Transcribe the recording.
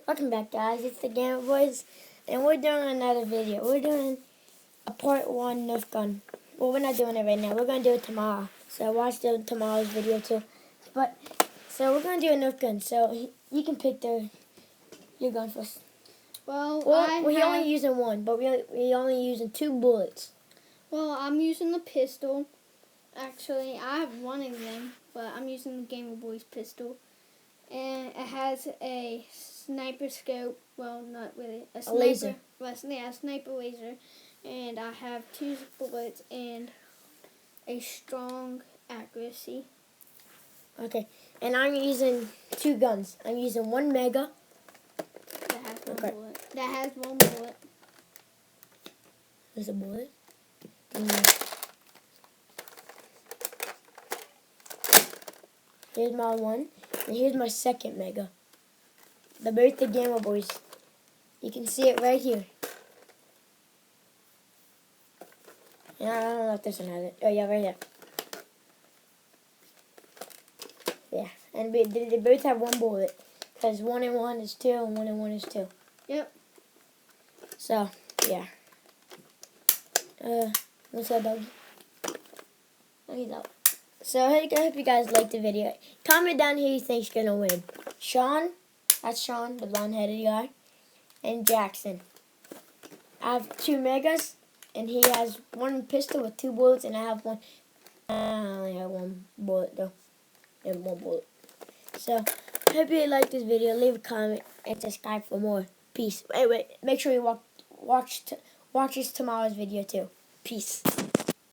Welcome back, guys. It's the Gamer Boys, and we're doing another video. We're doing a part 1 Nerf gun. Well, we're not doing it right now. We're going to do it tomorrow. So watch tomorrow's video too. So we're going to do a Nerf gun. So you can pick your gun first. Well, we're only using one, but we're only using 2 bullets. Well, I'm using the pistol. Actually, I have one of them, but I'm using the Gamer Boys pistol. And it has a sniper scope. Well, not really. A sniper, laser. Yeah, a sniper laser. And I have 2 bullets and a strong accuracy. Okay. And I'm using 2 guns. I'm using 1 Mega. That has 1 bullet. That has 1 bullet. There's a bullet. Here's my one. And here's my second Mega. The Birthday Gamer Boys. You can see it right here. And I don't know if this one has it. Oh yeah, right here. Yeah. And they both have 1 bullet. Because 1 and 1 is 2 and 1 and 1 is 2. Yep. So, yeah. What's up, doggy? Oh, he's out. So, I hope you guys liked the video. Comment down who you think's going to win. Sean, that's Sean, the blonde-headed guy, and Jackson. I have 2 Megas, and he has 1 pistol with 2 bullets, and I have 1. I only have 1 bullet, though. And 1 bullet. So, hope you liked this video. Leave a comment and subscribe for more. Peace. Wait, make sure you watch tomorrow's video, too. Peace.